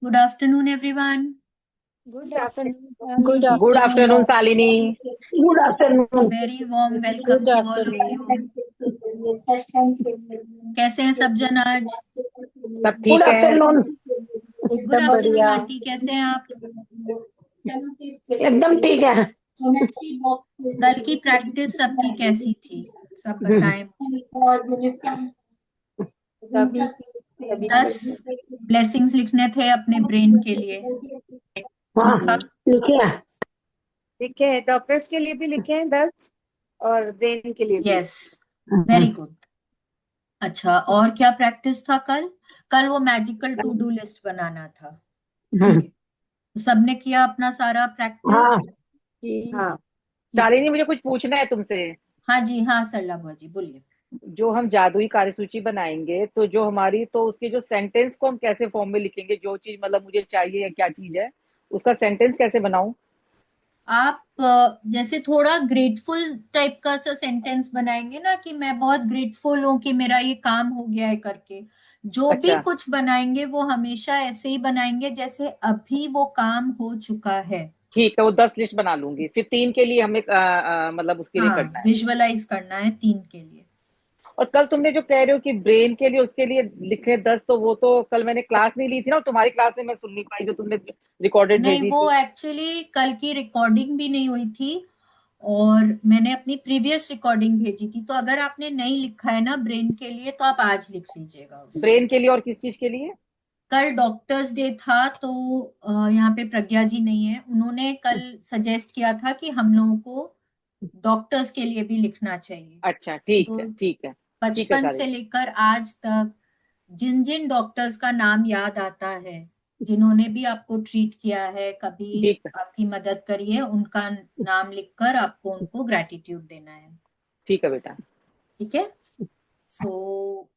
Good afternoon, everyone. Good afternoon, Good Shravani. Good afternoon, afternoon ma'am. Shalini. Good afternoon. Very warm welcome Good to all of afternoon. you. कैसे हैं सब जन आज? सब Good ठीक है। afternoon. गुड एकदम आफ्टरनून बढ़िया। आंटी, कैसे हैं आप? एकदम ठीक है। कल की प्रैक्टिस सबकी कैसी थी? सब बताएं मुझे। सभी सभी 10 ब्लेसिंग्स लिखने थे अपने ब्रेन के लिए। हाँ, लिखा? लिखे हैं। लिखे हैं, डॉक्टर्स के लिए भी लिखे हैं 10 और ब्रेन के लिए भी। Yes, very good. अच्छा, और क्या प्रैक्टिस था कल? कल वो मैजिकल टू डू लिस्ट बनाना था। ठीक है, सबने किया अपना सारा हाँ, प्रैक्टिस? जी हाँ, ठीक है। शालिनी, मुझे कुछ पूछना है तुमसे। हाँ जी, हाँ सरला बुआ जी बोलिए। जो हम जादुई कार्यसूची बनाएंगे तो जो हमारी तो उसके जो सेंटेंस को हम कैसे फॉर्म में लिखेंगे, जो चीज मतलब मुझे चाहिए या क्या चीज है उसका सेंटेंस कैसे बनाऊं? आप जैसे थोड़ा ग्रेटफुल टाइप का सा सेंटेंस बनाएंगे ना, कि मैं बहुत ग्रेटफुल हूं कि मेरा ये काम हो गया है करके। जो भी अच्छा कुछ बनाएंगे वो हमेशा ऐसे ही बनाएंगे जैसे अभी वो काम हो चुका है। ठीक है, वो 10 लिस्ट बना लूंगी। फिर 3 के लिए हमें मतलब उसके लिए हाँ, करना है। विजुअलाइज करना है 3 के लिए। और कल तुमने जो कह रहे हो कि ब्रेन के लिए उसके लिए लिखे 10, तो वो तो कल मैंने क्लास नहीं ली थी ना, और तुम्हारी क्लास में मैं सुन नहीं पाई जो तुमने रिकॉर्डेड नहीं, भेजी वो थी। एक्चुअली कल की रिकॉर्डिंग भी नहीं हुई थी, और मैंने अपनी प्रीवियस रिकॉर्डिंग भेजी थी। तो अगर आपने नहीं लिखा है ना ब्रेन के लिए, तो आप आज लिख लीजिएगा उसको। ब्रेन के लिए और किस चीज के लिए? कल डॉक्टर्स डे था, तो यहाँ पे प्रज्ञा जी नहीं है, उन्होंने कल सजेस्ट किया था कि हम लोगों को डॉक्टर्स के लिए भी लिखना चाहिए। अच्छा ठीक तो है, ठीक है। ठीक है बचपन से शालिनी। लेकर आज तक जिन जिन डॉक्टर्स का नाम याद आता है, जिन्होंने भी आपको ट्रीट किया है, कभी ठीक है। आपकी मदद करी है, उनका नाम लिखकर आपको उनको ग्रेटिट्यूड देना है। ठीक है बेटा। ठीक है। सो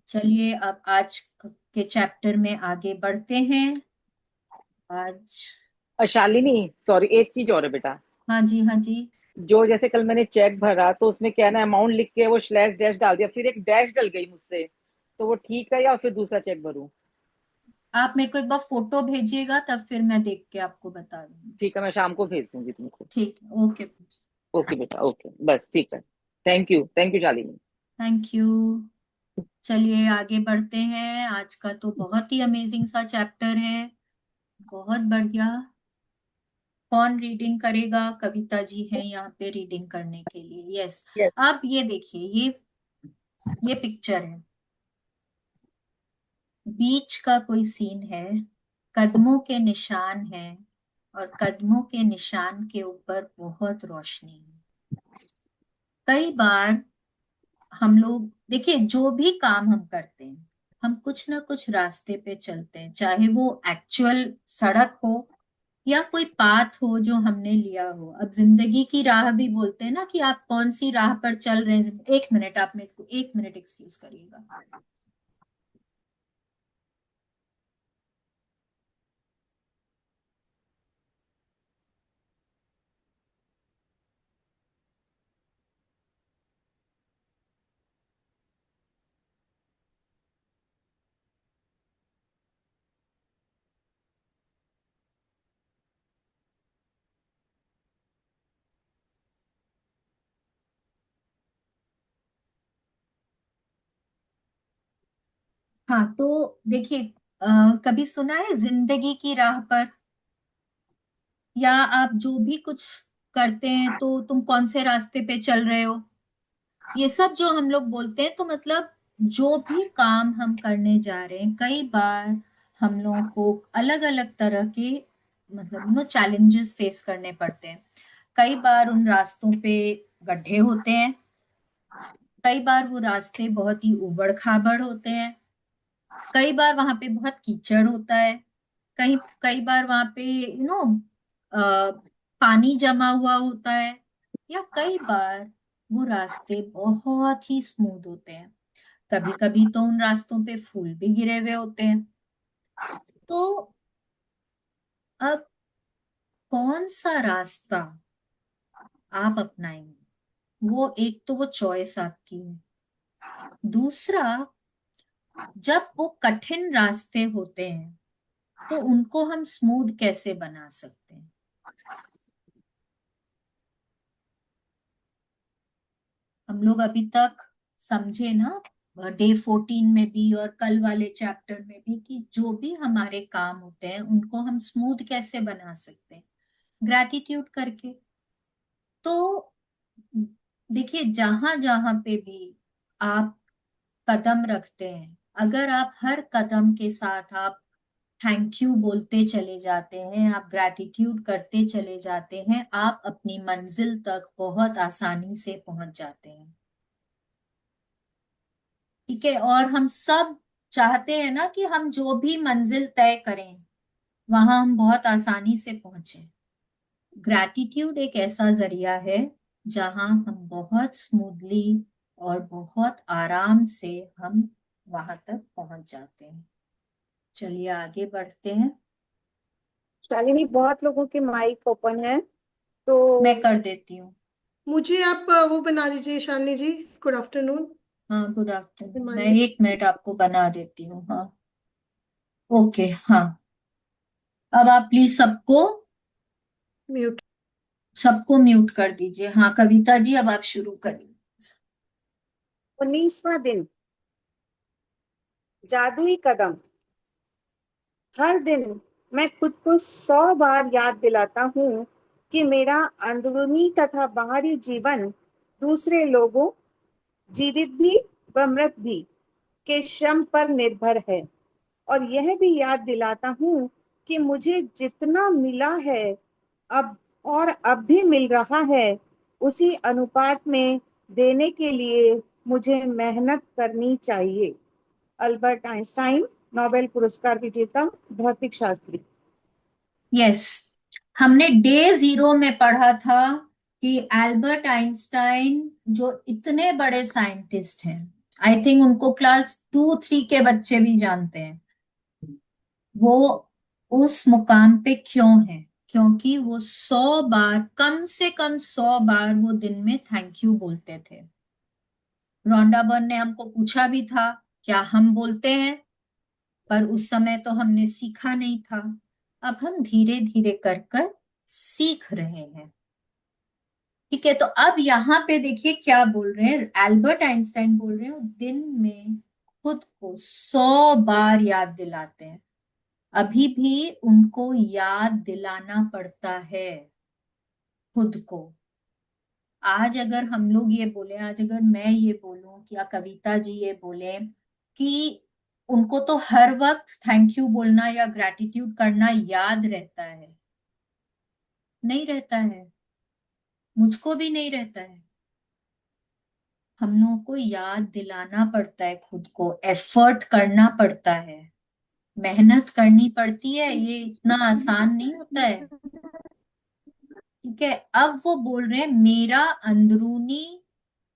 चलिए अब आज के चैप्टर में आगे बढ़ते हैं। आज, शालिनी, सॉरी, एक चीज और है बेटा। हाँ जी, हाँ जी। जो जैसे कल मैंने चेक भरा तो उसमें क्या है ना, अमाउंट लिख के वो स्लैश डैश डाल दिया, फिर एक डैश डल गई मुझसे। तो वो ठीक है या फिर दूसरा चेक भरूं? आप मेरे को एक बार फोटो भेजिएगा, तब फिर मैं देख के आपको बता दूंगी। ठीक है, मैं शाम को भेज दूंगी तुमको। ठीक है, ओके। ओके बेटा, ओके, बस ठीक है। Thank you Shalini. Thank you. चलिए आगे बढ़ते हैं। आज का तो बहुत ही अमेजिंग सा चैप्टर है, बहुत बढ़िया। कौन रीडिंग करेगा? कविता जी हैं यहाँ पे रीडिंग करने के लिए। यस। यस। अब ये देखिए, ये पिक्चर है, बीच का कोई सीन है, कदमों के निशान है, और कदमों के निशान के ऊपर बहुत रोशनी है। कई बार हम लोग, देखिए, जो भी काम हम करते हैं, हम कुछ ना कुछ रास्ते पे चलते हैं, चाहे वो एक्चुअल सड़क हो या कोई पाथ हो जो हमने लिया हो। अब जिंदगी की राह भी बोलते हैं ना, कि आप कौन सी राह पर चल रहे हैं। एक मिनट, आप मेरे को एक मिनट एक्सक्यूज करिएगा। हाँ, तो देखिए, कभी सुना है जिंदगी की राह पर? या आप जो भी कुछ करते हैं, तो तुम कौन से रास्ते पे चल रहे हो, ये सब जो हम लोग बोलते हैं, तो मतलब जो भी काम हम करने जा रहे हैं, कई बार हम लोगों को अलग अलग तरह के, मतलब चैलेंजेस फेस करने पड़ते हैं। कई बार उन रास्तों पे गड्ढे होते हैं, कई बार वो रास्ते बहुत ही उबड़ खाबड़ होते हैं, कई बार वहां पे बहुत कीचड़ होता है, कई कई बार वहां पे पानी जमा हुआ होता है, या कई बार वो रास्ते बहुत ही स्मूथ होते हैं। कभी कभी तो उन रास्तों पे फूल भी गिरे हुए होते हैं। तो अब कौन सा रास्ता आप अपनाएंगे, वो एक तो वो चॉइस आपकी है। दूसरा, जब वो कठिन रास्ते होते हैं, तो उनको हम स्मूथ कैसे बना सकते हैं? हम लोग अभी तक समझे ना, डे 14 में भी और कल वाले चैप्टर में भी, कि जो भी हमारे काम होते हैं उनको हम स्मूथ कैसे बना सकते हैं? ग्रैटिट्यूड करके। तो देखिए, जहां जहां पे भी आप कदम रखते हैं, अगर आप हर कदम के साथ आप थैंक यू बोलते चले जाते हैं, आप ग्रैटिट्यूड करते चले जाते हैं, आप अपनी मंजिल तक बहुत आसानी से पहुंच जाते हैं। ठीक है, और हम सब चाहते हैं ना कि हम जो भी मंजिल तय करें वहां हम बहुत आसानी से पहुंचे। ग्रैटिट्यूड एक ऐसा जरिया है जहां हम बहुत स्मूथली और बहुत आराम से हम वहां तक पहुंच जाते हैं। चलिए आगे बढ़ते हैं। शालिनी, बहुत लोगों के माइक ओपन है, तो मैं कर देती हूँ। मुझे आप वो बना दीजिए शालिनी जी। Good afternoon. हाँ, गुड आफ्टरनून। मैं हिमांशु। 1 मिनट आपको बना देती हूँ। हाँ, ओके। हाँ, अब आप प्लीज म्यूट। सबको म्यूट कर दीजिए। हाँ कविता जी, अब आप शुरू करिए। 19वां दिन, जादुई कदम। हर दिन मैं खुद को 100 बार याद दिलाता हूँ कि मेरा अंदरूनी तथा बाहरी जीवन दूसरे लोगों, जीवित भी व मृत भी, के श्रम पर निर्भर है। और यह भी याद दिलाता हूँ कि मुझे जितना मिला है अब और अब भी मिल रहा है, उसी अनुपात में देने के लिए मुझे मेहनत करनी चाहिए। अल्बर्ट आइंस्टाइन, नोबेल पुरस्कार विजेता भौतिक शास्त्री। यस, हमने डे 0 में पढ़ा था कि एल्बर्ट आइंस्टाइन जो इतने बड़े साइंटिस्ट हैं, आई थिंक उनको क्लास 2-3 के बच्चे भी जानते हैं, वो उस मुकाम पे क्यों है? क्योंकि वो 100 बार, कम से कम 100 बार वो दिन में थैंक यू बोलते थे। रोंडा बर्न ने हमको पूछा भी था, क्या हम बोलते हैं? पर उस समय तो हमने सीखा नहीं था। अब हम धीरे धीरे कर कर सीख रहे हैं। ठीक है, तो अब यहाँ पे देखिए क्या बोल रहे हैं, एल्बर्ट आइंस्टाइन बोल रहे हैं, वो दिन में खुद को 100 बार याद दिलाते हैं। अभी भी उनको याद दिलाना पड़ता है खुद को। आज अगर हम लोग ये बोले, आज अगर मैं ये बोलूं या कविता जी ये बोले कि उनको तो हर वक्त थैंक यू बोलना या ग्रैटिट्यूड करना याद रहता है, नहीं रहता है। मुझको भी नहीं रहता है। हम लोगों को याद दिलाना पड़ता है, खुद को एफर्ट करना पड़ता है, मेहनत करनी पड़ती है, ये इतना आसान नहीं होता है। ठीक है, अब वो बोल रहे हैं मेरा अंदरूनी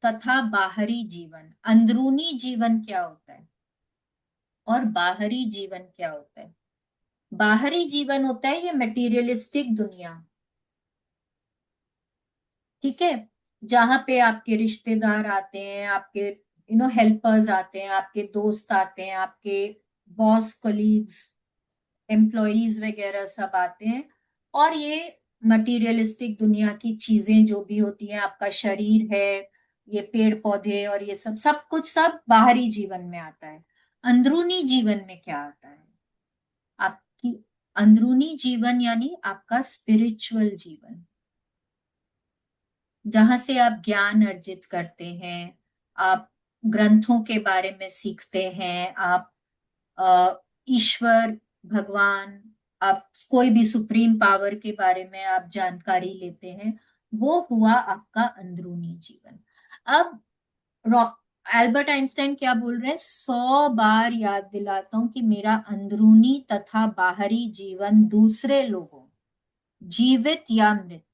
तथा बाहरी जीवन। अंदरूनी जीवन क्या होता है और बाहरी जीवन क्या होता है? बाहरी जीवन होता है ये मटेरियलिस्टिक दुनिया। ठीक है, जहां पे आपके रिश्तेदार आते हैं, आपके हेल्पर्स आते हैं, आपके दोस्त आते हैं, आपके बॉस, कलीग्स, एम्प्लॉयज वगैरह सब आते हैं। और ये मटेरियलिस्टिक दुनिया की चीजें जो भी होती हैं, आपका शरीर है, ये पेड़ पौधे और ये सब सब कुछ सब बाहरी जीवन में आता है। अंदरूनी जीवन में क्या आता है? आपकी अंदरूनी जीवन यानी आपका स्पिरिचुअल जीवन, जहां से आप ज्ञान अर्जित करते हैं, आप ग्रंथों के बारे में सीखते हैं, आप ईश्वर, भगवान, आप कोई भी सुप्रीम पावर के बारे में आप जानकारी लेते हैं, वो हुआ आपका अंदरूनी जीवन। अब एल्बर्ट आइंस्टाइन क्या बोल रहे हैं? 100 बार याद दिलाता हूं कि मेरा अंदरूनी तथा बाहरी जीवन दूसरे लोगों, जीवित या मृत,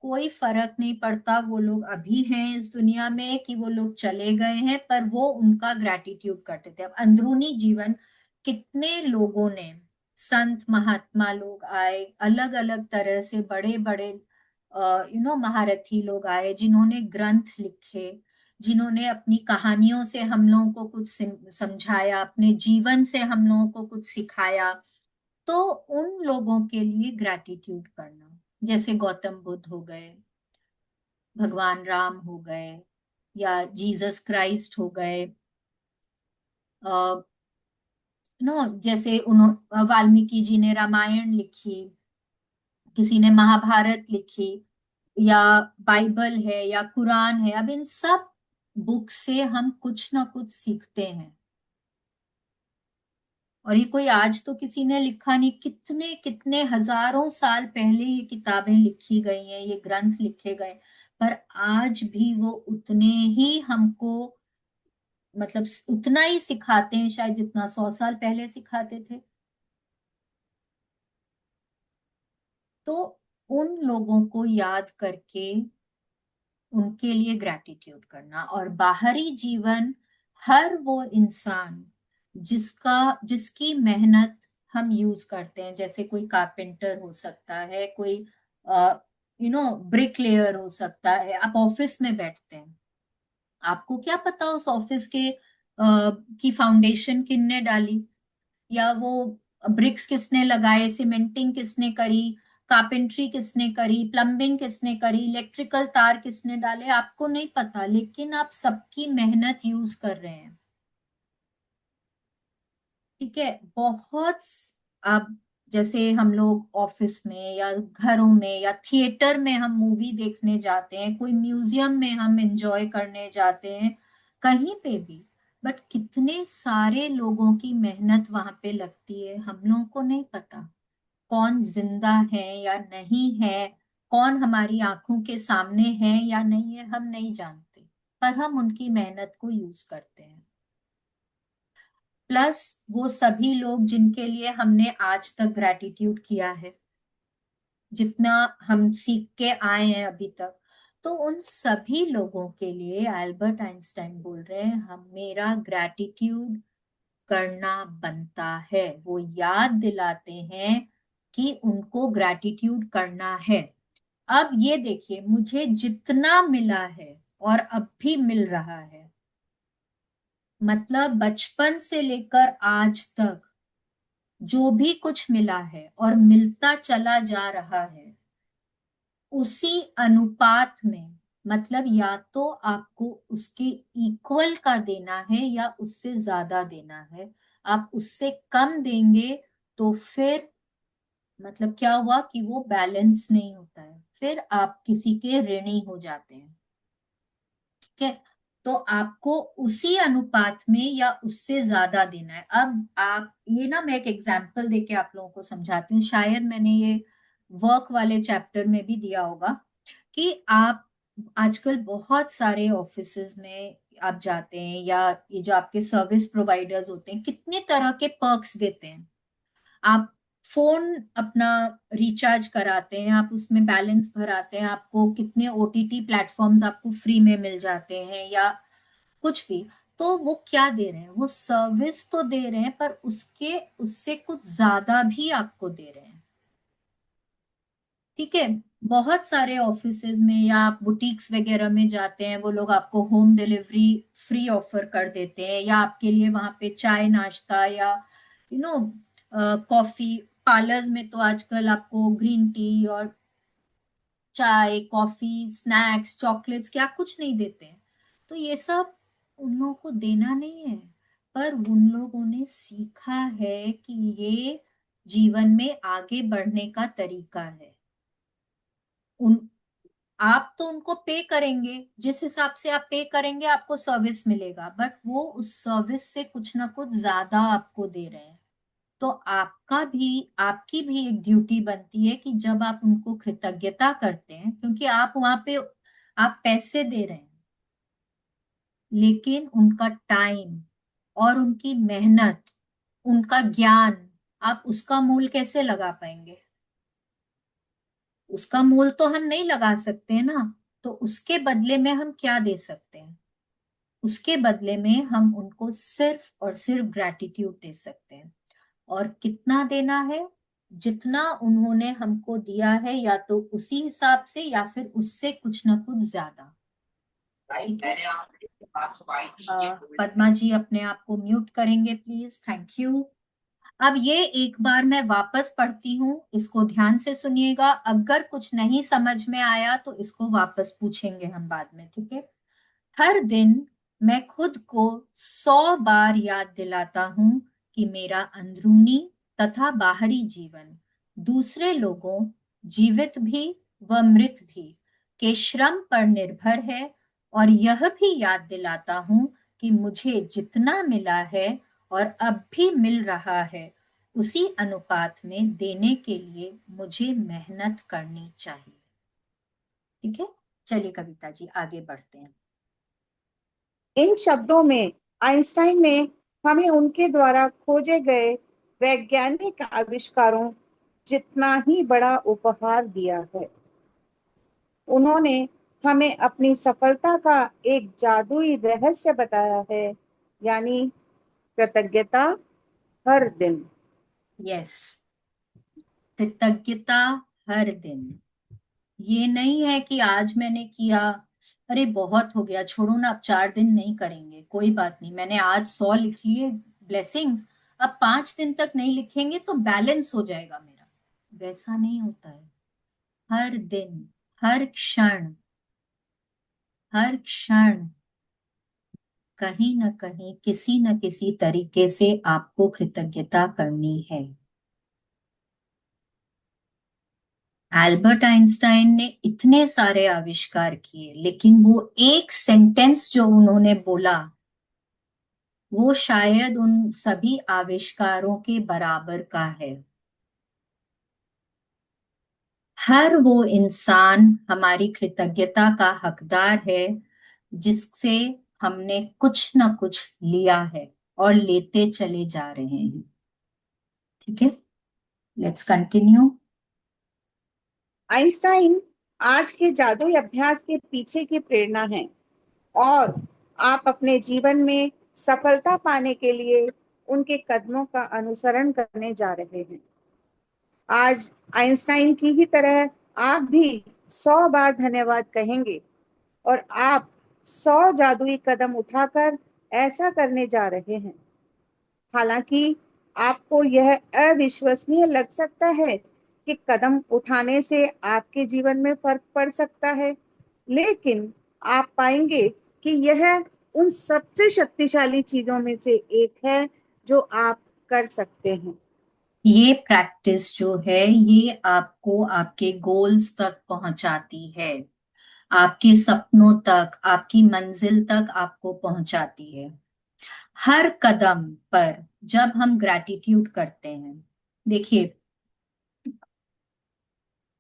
कोई फर्क नहीं पड़ता वो लोग अभी हैं इस दुनिया में कि वो लोग चले गए हैं, पर वो उनका ग्रैटिट्यूड करते थे। अब अंदरूनी जीवन, कितने लोगों ने, संत महात्मा लोग आए, अलग अलग तरह से बड़े बड़े महारथी लोग आए, जिन्होंने ग्रंथ लिखे, जिन्होंने अपनी कहानियों से हम लोगों को कुछ समझाया, अपने जीवन से हम लोगों को कुछ सिखाया। तो उन लोगों के लिए ग्रैटिट्यूड करना, जैसे गौतम बुद्ध हो गए, भगवान राम हो गए, या जीसस क्राइस्ट हो गए, जैसे उन्होंने वाल्मीकि जी ने रामायण लिखी, किसी ने महाभारत लिखी, या बाइबल है या कुरान है। अब इन सब बुक से हम कुछ ना कुछ सीखते हैं। और ये कोई आज तो किसी ने लिखा नहीं, कितने कितने हजारों साल पहले ये किताबें लिखी गई हैं, ये ग्रंथ लिखे गए, पर आज भी वो उतने ही हमको, मतलब उतना ही सिखाते हैं शायद जितना 100 साल पहले सिखाते थे। तो उन लोगों को याद करके उनके लिए ग्रैटिट्यूड करना। और बाहरी जीवन, हर वो इंसान जिसकी मेहनत हम यूज करते हैं, जैसे कोई कारपेंटर हो सकता है, कोई ब्रिक लेयर हो सकता है। आप ऑफिस में बैठते हैं, आपको क्या पता उस ऑफिस के की फाउंडेशन किसने डाली, या वो ब्रिक्स किसने लगाए, सीमेंटिंग किसने करी, कारपेंट्री किसने करी, प्लम्बिंग किसने करी, इलेक्ट्रिकल तार किसने डाले, आपको नहीं पता, लेकिन आप सबकी मेहनत यूज कर रहे हैं। ठीक है। अब जैसे हम लोग ऑफिस में या घरों में या थिएटर में हम मूवी देखने जाते हैं, कोई म्यूजियम में हम एंजॉय करने जाते हैं, कहीं पे भी, बट कितने सारे लोगों की मेहनत वहां पे लगती है, हम लोगों को नहीं पता। कौन जिंदा है या नहीं है, कौन हमारी आंखों के सामने है या नहीं है, हम नहीं जानते, पर हम उनकी मेहनत को यूज करते हैं। प्लस वो सभी लोग जिनके लिए हमने आज तक ग्रैटिट्यूड किया है, जितना हम सीख के आए हैं अभी तक, तो उन सभी लोगों के लिए एल्बर्ट आइंस्टाइन बोल रहे हैं, हम मेरा ग्रैटिट्यूड करना बनता है। वो याद दिलाते हैं कि उनको ग्रैटिट्यूड करना है। अब ये देखिए, मुझे जितना मिला है और अब भी मिल रहा है, मतलब बचपन से लेकर आज तक जो भी कुछ मिला है और मिलता चला जा रहा है, उसी अनुपात में, मतलब या तो आपको उसके इक्वल का देना है या उससे ज्यादा देना है। आप उससे कम देंगे तो फिर मतलब क्या हुआ कि वो बैलेंस नहीं होता है, फिर आप किसी के ऋणी हो जाते हैं। ठीक है। तो आपको उसी अनुपात में या उससे ज्यादा देना है। अब आप ये ना, मैं एक एग्जांपल देके आप लोगों को समझाती हूँ, शायद मैंने ये वर्क वाले चैप्टर में भी दिया होगा, कि आप आजकल बहुत सारे ऑफिसेज में आप जाते हैं, या ये जो आपके सर्विस प्रोवाइडर्स होते हैं, कितने तरह के पर्क्स देते हैं। आप फोन अपना रिचार्ज कराते हैं, आप उसमें बैलेंस भराते हैं, आपको कितने ओटीटी प्लेटफॉर्म्स आपको फ्री में मिल जाते हैं, या कुछ भी। तो वो क्या दे रहे हैं, वो सर्विस तो दे रहे हैं, पर उसके उससे कुछ ज्यादा भी आपको दे रहे हैं। ठीक है। बहुत सारे ऑफिसेज में या आप बुटीक्स वगैरह में जाते हैं, वो लोग आपको होम डिलीवरी फ्री ऑफर कर देते हैं, या आपके लिए वहां पे चाय नाश्ता या यू नो कॉफी, पार्लर्स में तो आजकल आपको ग्रीन टी और चाय कॉफी स्नैक्स चॉकलेट्स क्या कुछ नहीं देते हैं। तो ये सब उन लोगों को देना नहीं है, पर उन लोगों ने सीखा है कि ये जीवन में आगे बढ़ने का तरीका है। उन आप तो उनको पे करेंगे, जिस हिसाब से आप पे करेंगे आपको सर्विस मिलेगा, बट वो उस सर्विस से कुछ ना कुछ ज्यादा आपको दे रहे हैं। तो आपकी भी एक ड्यूटी बनती है कि जब आप उनको कृतज्ञता करते हैं, क्योंकि आप वहां पे आप पैसे दे रहे हैं, लेकिन उनका टाइम और उनकी मेहनत, उनका ज्ञान, आप उसका मूल कैसे लगा पाएंगे? उसका मूल तो हम नहीं लगा सकते ना। तो उसके बदले में हम क्या दे सकते हैं? उसके बदले में हम उनको सिर्फ और सिर्फ ग्रैटिट्यूड दे सकते हैं। और कितना देना है? जितना उन्होंने हमको दिया है, या तो उसी हिसाब से या फिर उससे कुछ ना कुछ ज्यादा। ठीक है। पद्मा जी अपने आप को म्यूट करेंगे प्लीज, थैंक यू। अब ये एक बार मैं वापस पढ़ती हूँ, इसको ध्यान से सुनिएगा। अगर कुछ नहीं समझ में आया तो इसको वापस पूछेंगे हम बाद में, ठीक है। हर दिन मैं खुद को 100 बार याद दिलाता हूं कि मेरा अंदरूनी तथा बाहरी जीवन दूसरे लोगों, जीवित भी व मृत भी, के श्रम पर निर्भर है, और यह भी याद दिलाता हूं कि मुझे जितना मिला है और अब भी मिल रहा है उसी अनुपात में देने के लिए मुझे मेहनत करनी चाहिए। ठीक है, चलिए कविता जी आगे बढ़ते हैं। इन शब्दों में आइंस्टाइन ने हमें उनके द्वारा खोजे गए वैज्ञानिक आविष्कारों जितना ही बड़ा उपहार दिया है। उन्होंने हमें अपनी सफलता का एक जादुई रहस्य बताया है, यानी कृतज्ञता हर दिन। यस, कृतज्ञता हर दिन। ये नहीं है कि आज मैंने किया, अरे बहुत हो गया, छोड़ो ना, अब 4 दिन नहीं करेंगे, कोई बात नहीं, मैंने आज 100 लिख लिए ब्लेसिंग्स, अब 5 दिन तक नहीं लिखेंगे तो बैलेंस हो जाएगा मेरा। वैसा नहीं होता है। हर दिन, हर क्षण, हर क्षण कहीं ना कहीं किसी न किसी तरीके से आपको कृतज्ञता करनी है। एल्बर्ट आइंस्टाइन ने इतने सारे आविष्कार किए, लेकिन वो एक सेंटेंस जो उन्होंने बोला वो शायद उन सभी आविष्कारों के बराबर का है। हर वो इंसान हमारी कृतज्ञता का हकदार है जिससे हमने कुछ ना कुछ लिया है और लेते चले जा रहे हैं। ठीक है, लेट्स कंटिन्यू। आइंस्टाइन आज के जादुई अभ्यास के पीछे की प्रेरणा है, और आप अपने जीवन में सफलता पाने के लिए उनके कदमों का अनुसरण करने जा रहे हैं। आज आइंस्टाइन की ही तरह आप भी 100 बार धन्यवाद कहेंगे, और आप 100 जादुई कदम उठाकर ऐसा करने जा रहे हैं। हालांकि आपको यह अविश्वसनीय लग सकता है कि कदम उठाने से आपके जीवन में फर्क पड़ सकता है, लेकिन आप पाएंगे कि यह उन सबसे शक्तिशाली चीजों में से एक है जो आप कर सकते हैं। ये प्रैक्टिस जो है ये आपको आपके गोल्स तक पहुंचाती है, आपके सपनों तक, आपकी मंजिल तक आपको पहुंचाती है। हर कदम पर जब हम ग्रैटिट्यूड करते हैं, देखिए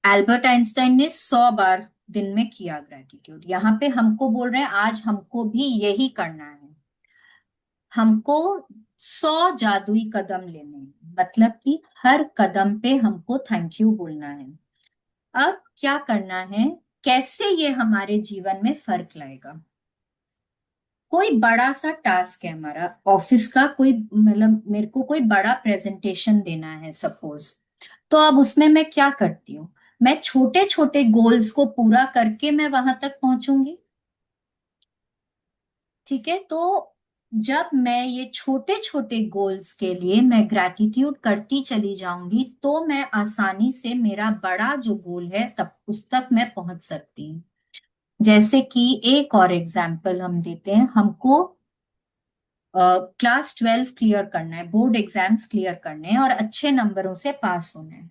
एल्बर्ट आइंस्टाइन ने 100 बार दिन में किया ग्रैटिट्यूड, यहाँ पे हमको बोल रहे हैं आज हमको भी यही करना है। हमको 100 जादुई कदम लेने हैं, मतलब कि हर कदम पे हमको थैंक यू बोलना है। अब क्या करना है, कैसे ये हमारे जीवन में फर्क लाएगा। कोई बड़ा सा टास्क है हमारा ऑफिस का, कोई मतलब मेरे को कोई बड़ा प्रेजेंटेशन देना है सपोज, तो अब उसमें मैं क्या करती हूँ, मैं छोटे छोटे गोल्स को पूरा करके मैं वहां तक पहुंचूंगी। ठीक है, तो जब मैं ये छोटे छोटे गोल्स के लिए मैं ग्रैटिट्यूड करती चली जाऊंगी तो मैं आसानी से मेरा बड़ा जो गोल है तब उस तक मैं पहुंच सकती हूँ। जैसे कि एक और एग्जाम्पल हम देते हैं, हमको क्लास 12 क्लियर करना है, बोर्ड एग्जाम्स क्लियर करने हैं और अच्छे नंबरों से पास होना है,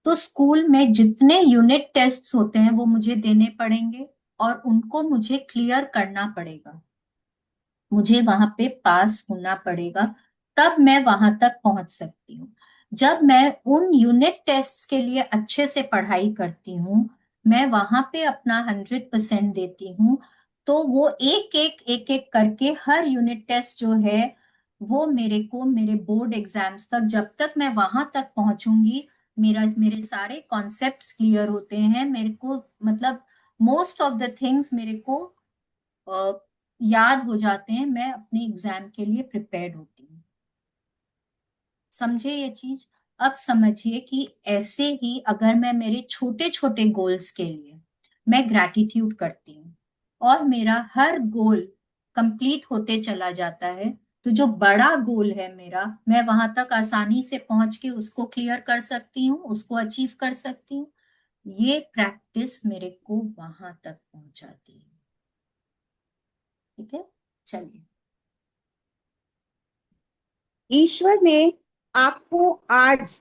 तो स्कूल में जितने यूनिट टेस्ट्स होते हैं वो मुझे देने पड़ेंगे और उनको मुझे क्लियर करना पड़ेगा, मुझे वहां पे पास होना पड़ेगा, तब मैं वहां तक पहुंच सकती हूँ। जब मैं उन यूनिट टेस्ट के लिए अच्छे से पढ़ाई करती हूँ, मैं वहां पे अपना 100% देती हूँ, तो वो एक एक करके हर यूनिट टेस्ट जो है वो मेरे को मेरे बोर्ड एग्जाम्स तक, जब तक मैं वहां तक पहुंचूंगी, मेरे सारे कॉन्सेप्ट्स क्लियर होते हैं, मेरे को मतलब मोस्ट ऑफ द थिंग्स मेरे को याद हो जाते हैं, मैं अपने एग्जाम के लिए प्रिपेयर्ड होती हूँ। समझे ये चीज। अब समझिए कि ऐसे ही अगर मैं मेरे छोटे छोटे गोल्स के लिए मैं ग्रैटिट्यूड करती हूँ और मेरा हर गोल कंप्लीट होते चला जाता है, तो तो जो बड़ा गोल है मेरा, मैं वहां तक आसानी से पहुंच के उसको क्लियर कर सकती हूँ, उसको अचीव कर सकती हूँ। ये प्रैक्टिस मेरे को वहां तक पहुंचाती है। ठीक है, चलिए। ईश्वर ने आपको आज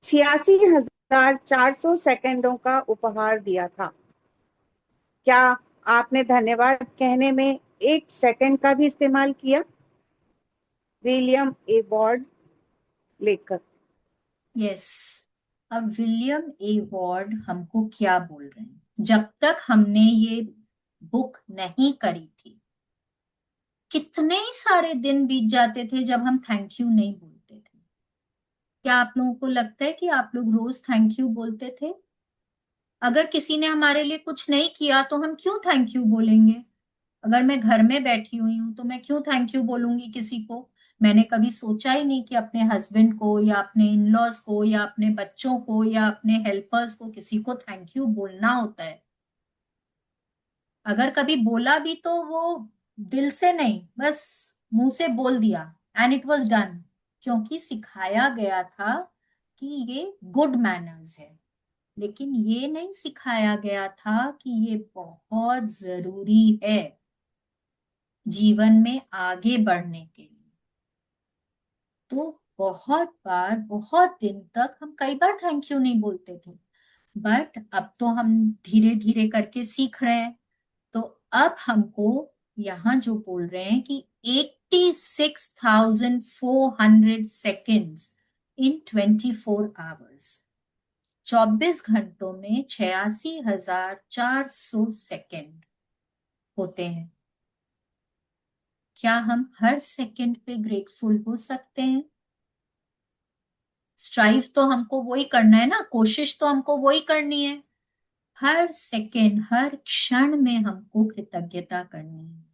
86,400 सेकंडों का उपहार दिया था। क्या आपने धन्यवाद कहने में 1 सेकंड का भी इस्तेमाल किया? विलियम ए वॉर्ड, लेखक। यस। अब विलियम ए वॉर्ड हमको क्या बोल रहे हैं? जब तक हमने ये बुक नहीं करी थी, कितने ही सारे दिन बीत जाते थे जब हम थैंक यू नहीं बोलते थे। क्या आप लोगों को लगता है कि आप लोग रोज थैंक यू बोलते थे? अगर किसी ने हमारे लिए कुछ नहीं किया तो हम क्यों थैंक यू बोलेंगे? अगर मैं घर में बैठी हुई हूं तो मैं क्यों थैंक यू बोलूंगी किसी को? मैंने कभी सोचा ही नहीं कि अपने हस्बैंड को या अपने इन लॉज को या अपने बच्चों को या अपने हेल्पर्स को किसी को थैंक यू बोलना होता है। अगर कभी बोला भी तो वो दिल से नहीं, बस मुंह से बोल दिया, एंड इट वाज डन, क्योंकि सिखाया गया था कि ये गुड मैनर्स है। लेकिन ये नहीं सिखाया गया था कि ये बहुत जरूरी है जीवन में आगे बढ़ने के लिए। तो बहुत बार, बहुत दिन तक हम कई बार थैंक यू नहीं बोलते थे, बट अब तो हम धीरे धीरे करके सीख रहे हैं। तो अब हमको यहाँ जो बोल रहे हैं कि 86,400 सेकेंड्स इन 24 आवर्स, 24 घंटों में 86,400 सेकेंड होते हैं। क्या हम हर सेकंड पे ग्रेटफुल हो सकते हैं? स्ट्राइव तो हमको वही करना है ना, कोशिश तो हमको वही करनी है। हर सेकंड, हर क्षण में हमको कृतज्ञता करनी है।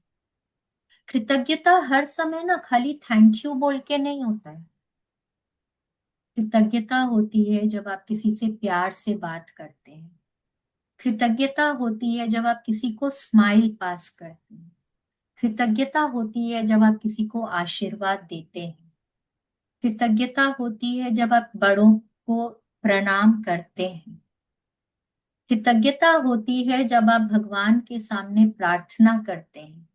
कृतज्ञता हर समय ना खाली थैंक यू बोल के नहीं होता है। कृतज्ञता होती है जब आप किसी से प्यार से बात करते हैं। कृतज्ञता होती है जब आप किसी को स्माइल पास करते हैं। कृतज्ञता होती है जब आप किसी को आशीर्वाद देते हैं। कृतज्ञता होती है जब आप बड़ों को प्रणाम करते हैं। कृतज्ञता होती है जब आप भगवान के सामने प्रार्थना करते हैं।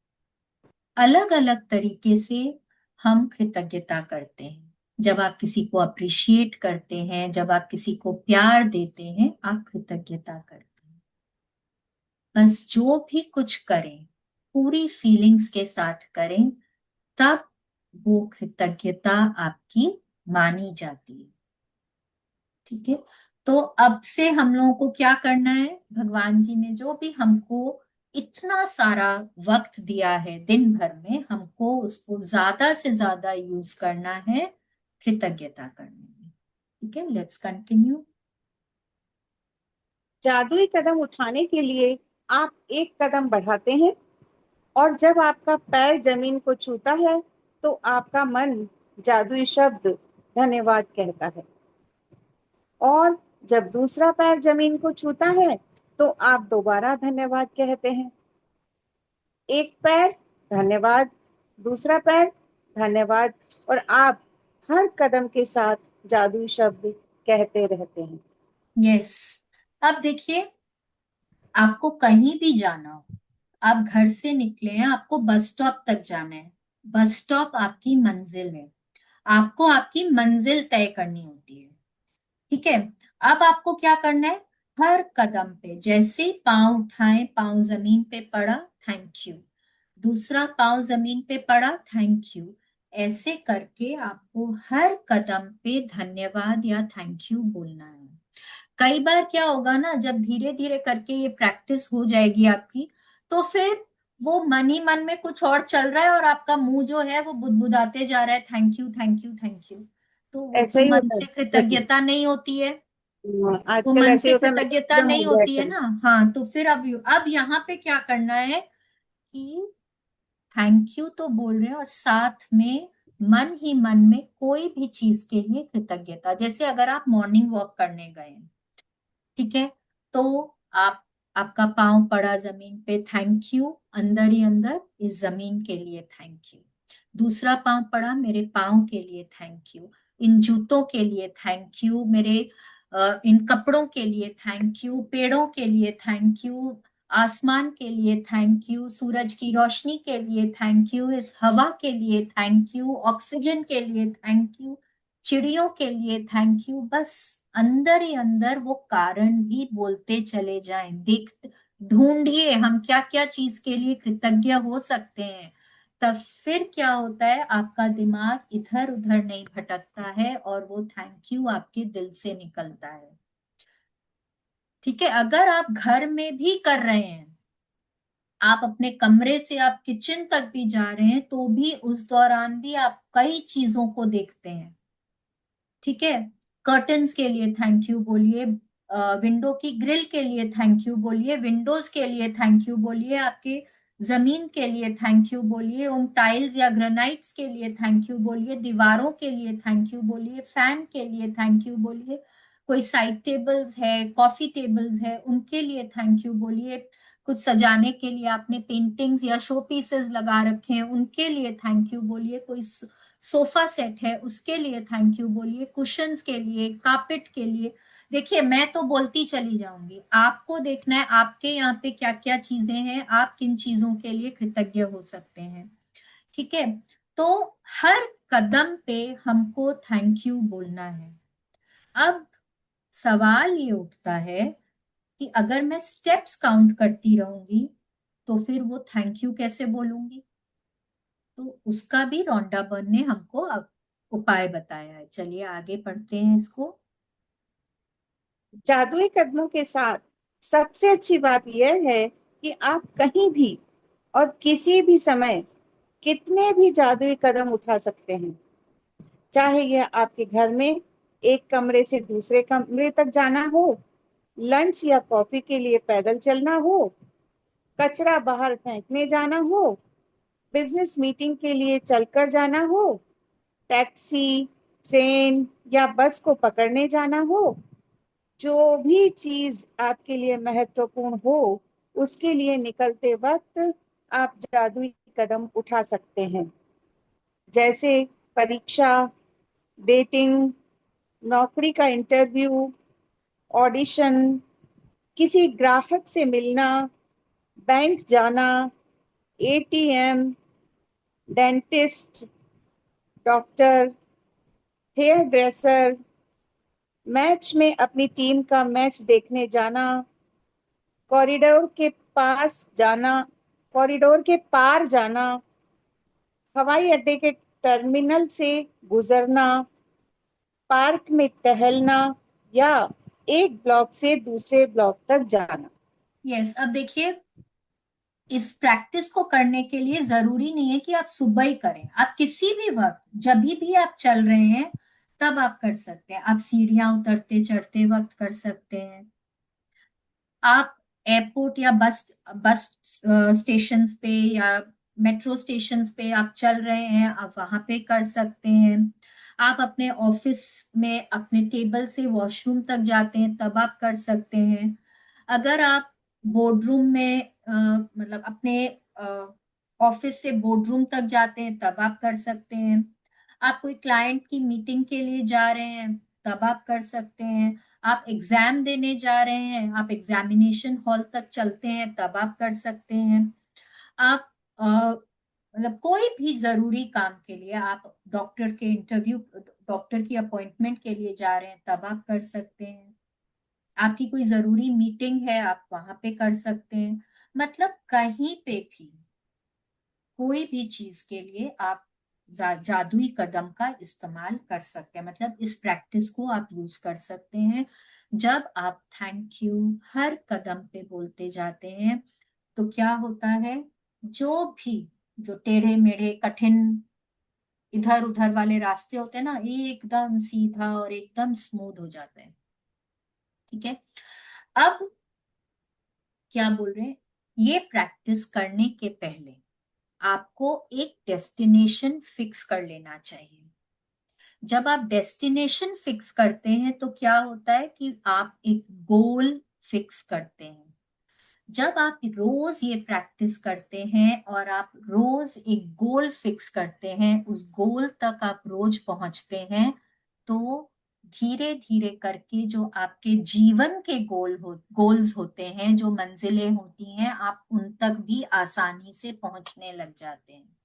अलग अलग तरीके से हम कृतज्ञता करते हैं। जब आप किसी को अप्रिशिएट करते हैं, जब आप किसी को प्यार देते हैं, आप कृतज्ञता करते हैं। बस जो भी कुछ करें पूरी फीलिंग्स के साथ करें, तब वो कृतज्ञता आपकी मानी जाती है। ठीक है, तो अब से हम लोगों को क्या करना है? भगवान जी ने जो भी हमको इतना सारा वक्त दिया है दिन भर में, हमको उसको ज्यादा से ज्यादा यूज करना है कृतज्ञता करने में। ठीक है, लेट्स कंटिन्यू। जादुई कदम उठाने के लिए आप 1 कदम बढ़ाते हैं, और जब आपका पैर जमीन को छूता है तो आपका मन जादुई शब्द धन्यवाद कहता है। और जब दूसरा पैर जमीन को छूता है तो आप दोबारा धन्यवाद कहते हैं। एक पैर धन्यवाद, दूसरा पैर धन्यवाद, और आप हर कदम के साथ जादुई शब्द कहते रहते हैं। यस। अब देखिए, आपको कहीं भी जाना हो, आप घर से निकले हैं, आपको बस स्टॉप तक जाना है। बस स्टॉप आपकी मंजिल है। आपको आपकी मंजिल तय करनी होती है। ठीक है, अब आपको क्या करना है? हर कदम पे जैसे पांव उठाएं, पांव जमीन पे पड़ा, थैंक यू। दूसरा पांव जमीन पे पड़ा, थैंक यू। ऐसे करके आपको हर कदम पे धन्यवाद या थैंक यू बोलना है। कई बार क्या होगा ना, जब धीरे धीरे करके ये प्रैक्टिस हो जाएगी आपकी, तो फिर वो मन ही मन में कुछ और चल रहा है और आपका मुंह जो है वो बुदबुदाते जा रहा है, thank you thank you thank you. तो वो ऐसा तो ही मन होता से है। कृतज्ञता नहीं होती है। वो आजकल मन ऐसे ही से होता है, मैं तो कृतज्ञता एकदम हो नहीं गया होती है एकदम। ना। हाँ, तो फिर अब यहाँ पे क्या करना है कि थैंक यू तो बोल रहे हैं, और साथ में मन ही मन में कोई भी चीज के लिए कृतज्ञता। जैसे अगर आप मॉर्निंग वॉक करने गए हैं, ठीक है, तो आप, आपका पांव पड़ा जमीन पे, थैंक यू, अंदर ही अंदर इस जमीन के लिए थैंक यू। दूसरा पांव पड़ा, मेरे पाँव के लिए थैंक यू, इन जूतों के लिए थैंक यू, मेरे इन कपड़ों के लिए थैंक यू, पेड़ों के लिए थैंक यू, आसमान के लिए थैंक यू, सूरज की रोशनी के लिए थैंक यू, इस हवा के लिए थैंक यू, ऑक्सीजन के लिए थैंक यू, चिड़ियों के लिए थैंक यू। बस अंदर ही अंदर वो कारण भी बोलते चले जाएं। देख, ढूंढिए हम क्या क्या चीज के लिए कृतज्ञ हो सकते हैं। तब फिर क्या होता है, आपका दिमाग इधर उधर नहीं भटकता है और वो थैंक यू आपके दिल से निकलता है। ठीक है, अगर आप घर में भी कर रहे हैं, आप अपने कमरे से आप किचन तक भी जा रहे हैं, तो भी उस दौरान भी आप कई चीजों को देखते हैं। ठीक है, कर्टन्स के लिए थैंक यू बोलिए, विंडो की ग्रिल के लिए थैंक यू बोलिए, विंडोज के लिए थैंक यू बोलिए, आपके जमीन के लिए थैंक यू बोलिए, उन टाइल्स या ग्रेनाइट्स के लिए थैंक यू बोलिए, दीवारों के लिए थैंक यू बोलिए, फैन के लिए थैंक यू बोलिए, कोई साइड टेबल्स है, कॉफी टेबल्स है, उनके लिए थैंक यू बोलिए, कुछ सजाने के लिए आपने पेंटिंग्स या शो पीसेस लगा रखे हैं, उनके लिए थैंक यू बोलिए, कोई सोफा सेट है उसके लिए थैंक यू बोलिए, कुशन्स के लिए, कार्पेट के लिए। देखिए, मैं तो बोलती चली जाऊंगी, आपको देखना है आपके यहाँ पे क्या क्या चीजें हैं, आप किन चीजों के लिए कृतज्ञ हो सकते हैं। ठीक है, तो हर कदम पे हमको थैंक यू बोलना है। अब सवाल ये उठता है कि अगर मैं स्टेप्स काउंट करती रहूंगी तो फिर वो थैंक यू कैसे बोलूंगी। तो उसका भी रोंडा बर्न ने हमको अब उपाय बताया है। चलिए आगे पढ़ते हैं इसको। जादुई कदमों के साथ सबसे अच्छी बात यह है कि आप कहीं भी और किसी भी समय कितने भी जादुई कदम उठा सकते हैं। चाहे यह आपके घर में एक कमरे से दूसरे कमरे तक जाना हो, लंच या कॉफी के लिए पैदल चलना हो, कचरा बाहर फेंकने जाना हो, बिजनेस मीटिंग के लिए चलकर जाना हो, टैक्सी, ट्रेन या बस को पकड़ने जाना हो, जो भी चीज आपके लिए महत्वपूर्ण हो, उसके लिए निकलते वक्त आप जादुई कदम उठा सकते हैं। जैसे परीक्षा, डेटिंग, नौकरी का इंटरव्यू, ऑडिशन, किसी ग्राहक से मिलना, बैंक जाना, ATM, dentist, doctor, hairdresser, match में अपनी टीम का मैच देखने जाना, कॉरिडोर के पास जाना, कॉरिडोर के पार जाना, हवाई अड्डे के टर्मिनल से गुजरना, पार्क में टहलना या एक ब्लॉक से दूसरे ब्लॉक तक जाना। यस, अब देखिए, इस प्रैक्टिस को करने के लिए जरूरी नहीं है कि आप सुबह ही करें, आप किसी भी वक्त जब भी आप चल रहे हैं तब आप कर सकते हैं। आप सीढ़ियां उतरते चढ़ते वक्त कर सकते हैं, आप एयरपोर्ट या बस बस स्टेशन पे या मेट्रो स्टेशन पे आप चल रहे हैं, आप वहां पे कर सकते हैं। आप अपने ऑफिस में अपने टेबल से वॉशरूम तक जाते हैं तब आप कर सकते हैं। अगर आप बोर्डरूम में मतलब अपने ऑफिस से बोर्डरूम तक जाते हैं तब आप कर सकते हैं। आप कोई क्लाइंट की मीटिंग के लिए जा रहे हैं तब आप कर सकते हैं। आप एग्जाम देने जा रहे हैं, आप एग्जामिनेशन हॉल तक चलते हैं तब आप कर सकते हैं। आप मतलब कोई भी जरूरी काम के लिए, आप डॉक्टर के इंटरव्यू, डॉक्टर की अपॉइंटमेंट के लिए जा रहे हैं तब आप कर सकते हैं। आपकी कोई जरूरी मीटिंग है, आप वहां पे कर सकते हैं। मतलब कहीं पे भी कोई भी चीज के लिए आप जादुई कदम का इस्तेमाल कर सकते हैं। मतलब इस प्रैक्टिस को आप यूज कर सकते हैं। जब आप थैंक यू हर कदम पे बोलते जाते हैं तो क्या होता है, जो भी जो टेढ़े मेढ़े कठिन इधर उधर वाले रास्ते होते हैं ना, ये एकदम सीधा और एकदम स्मूथ हो जाते हैं। ठीक है, अब क्या बोल रहे हैं, ये प्रैक्टिस करने के पहले आपको एक डेस्टिनेशन फिक्स कर लेना चाहिए। जब आप डेस्टिनेशन फिक्स करते हैं तो क्या होता है कि आप एक गोल फिक्स करते हैं। जब आप रोज ये प्रैक्टिस करते हैं और आप रोज एक गोल फिक्स करते हैं, उस गोल तक आप रोज पहुंचते हैं, तो धीरे धीरे करके जो आपके जीवन के गोल्स होते हैं, जो मंजिलें होती हैं, आप उन तक भी आसानी से पहुंचने लग जाते हैं।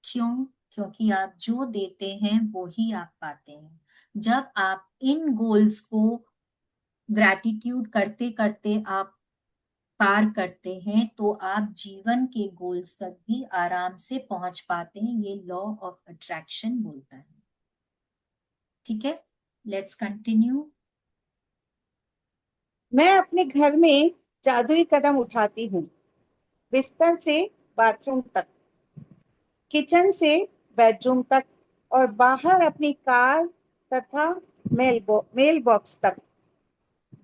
क्यों? क्योंकि आप जो देते हैं वो ही आप पाते हैं। जब आप इन गोल्स को ग्रैटिट्यूड करते करते आप पार करते हैं, तो आप जीवन के गोल्स तक भी आराम से पहुंच पाते हैं। ये लॉ ऑफ अट्रैक्शन बोलता है। ठीक है, लेट्स कंटिन्यू। मैं अपने घर में जादुई कदम उठाती हूँ, बिस्तर से बाथरूम तक, किचन से बेडरूम तक और बाहर अपनी कार तथा मेल बॉक्स तक।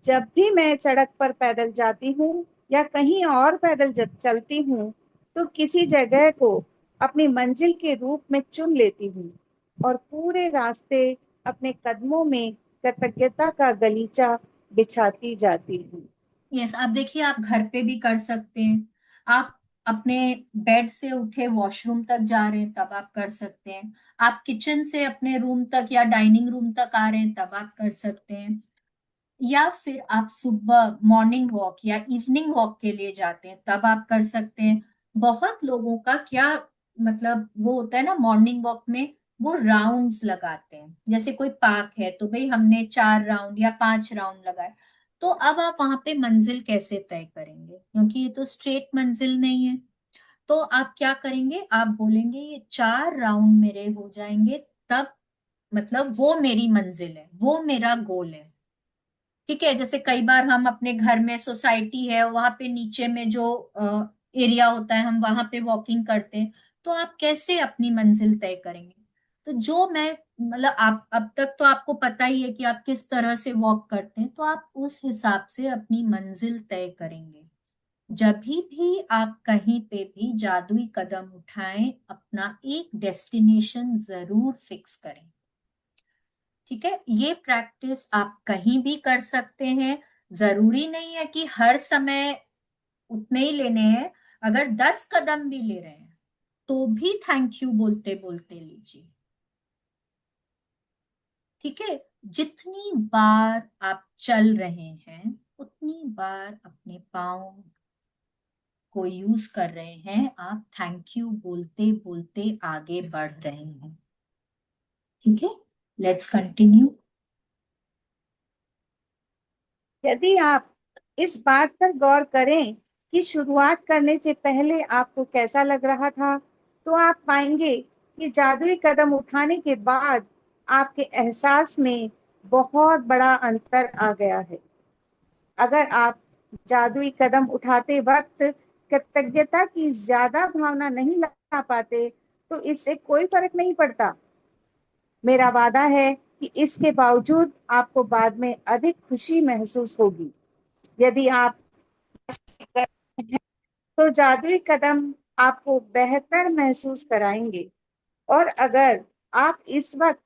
जब भी मैं सड़क पर पैदल जाती हूँ या कहीं और पैदल चलती हूँ, तो किसी जगह को अपनी मंजिल के रूप में चुन लेती हूँ और पूरे रास्ते अपने कदमों में कृतज्ञता का गलीचा बिछाती जाती हूँ। यस, आप देखिए, आप घर पे भी कर सकते हैं। आप अपने बेड से उठे वॉशरूम तक जा रहे हैं, तब आप कर सकते हैं। आप किचन से अपने रूम तक या डाइनिंग रूम तक आ रहे हैं, तब आप कर सकते हैं। या फिर आप सुबह मॉर्निंग वॉक या इवनिंग वॉक के लिए जाते हैं, तब आप कर सकते हैं। बहुत लोगों का क्या मतलब वो होता है ना, मॉर्निंग वॉक में वो राउंड्स लगाते हैं। जैसे कोई पार्क है तो भाई हमने 4 राउंड या 5 राउंड लगाए, तो अब आप वहां पे मंजिल कैसे तय करेंगे, क्योंकि ये तो स्ट्रेट मंजिल नहीं है। तो आप क्या करेंगे, आप बोलेंगे ये 4 राउंड मेरे हो जाएंगे, तब मतलब वो मेरी मंजिल है, वो मेरा गोल है। ठीक है, जैसे कई बार हम अपने घर में, सोसाइटी है वहां पे नीचे में जो एरिया होता है, हम वहां पे वॉकिंग करते हैं, तो आप कैसे अपनी मंजिल तय करेंगे? तो जो मैं मतलब, आप अब तक तो आपको पता ही है कि आप किस तरह से वॉक करते हैं, तो आप उस हिसाब से अपनी मंजिल तय करेंगे। जब भी आप कहीं पे भी जादुई कदम उठाएं, अपना एक डेस्टिनेशन जरूर फिक्स करें। ठीक है, ये प्रैक्टिस आप कहीं भी कर सकते हैं। जरूरी नहीं है कि हर समय उतने ही लेने हैं। अगर 10 कदम भी ले रहे हैं तो भी थैंक यू बोलते बोलते लीजिए। ठीक है, जितनी बार आप चल रहे हैं, उतनी बार अपने पाँव को यूज कर रहे हैं, आप थैंक यू बोलते बोलते आगे बढ़ रहे हैं। ठीक है, लेट्स कंटिन्यू। यदि आप इस बात पर गौर करें कि शुरुआत करने से पहले आपको कैसा लग रहा था, तो आप पाएंगे कि जादुई कदम उठाने के बाद आपके एहसास में बहुत बड़ा अंतर आ गया है। अगर आप जादुई कदम उठाते वक्त कृतज्ञता की ज्यादा भावना नहीं ला पाते, तो इससे कोई फर्क नहीं पड़ता। मेरा वादा है कि इसके बावजूद आपको बाद में अधिक खुशी महसूस होगी। यदि आप तो जादुई कदम आपको बेहतर महसूस कराएंगे, और अगर आप इस वक्त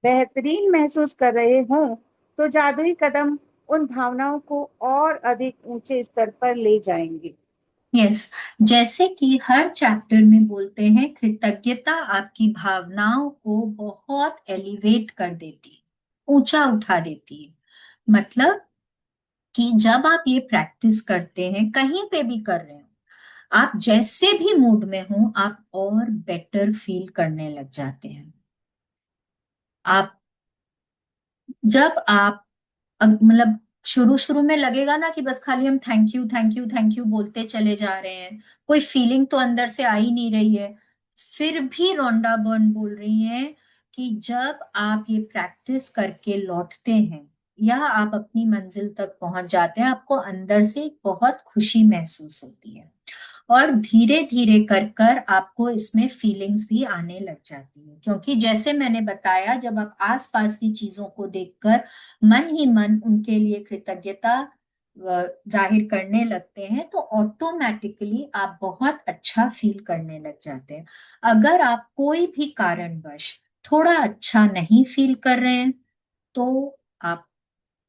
बेहतरीन महसूस कर रहे हों, तो जादुई कदम उन भावनाओं को और अधिक ऊंचे स्तर पर ले जाएंगे। यस, जैसे कि हर चैप्टर में बोलते हैं, कृतज्ञता आपकी भावनाओं को बहुत एलिवेट कर देती है, ऊंचा उठा देती है। मतलब कि जब आप ये प्रैक्टिस करते हैं, कहीं पे भी कर रहे हो, आप जैसे भी मूड में हो, आप और बेटर फील करने लग जाते हैं। आप जब आप मतलब शुरू शुरू में लगेगा ना कि बस खाली हम thank you thank you thank you बोलते चले जा रहे हैं, कोई फीलिंग तो अंदर से आ ही नहीं रही है। फिर भी रोंडा बर्न बोल रही है कि जब आप ये प्रैक्टिस करके लौटते हैं या आप अपनी मंजिल तक पहुंच जाते हैं, आपको अंदर से एक बहुत खुशी महसूस होती है, और धीरे धीरे कर कर आपको इसमें फीलिंग्स भी आने लग जाती है। क्योंकि जैसे मैंने बताया, जब आप आसपास की चीजों को देखकर मन ही मन उनके लिए कृतज्ञता जाहिर करने लगते हैं, तो ऑटोमेटिकली आप बहुत अच्छा फील करने लग जाते हैं। अगर आप कोई भी कारणवश थोड़ा अच्छा नहीं फील कर रहे हैं, तो आप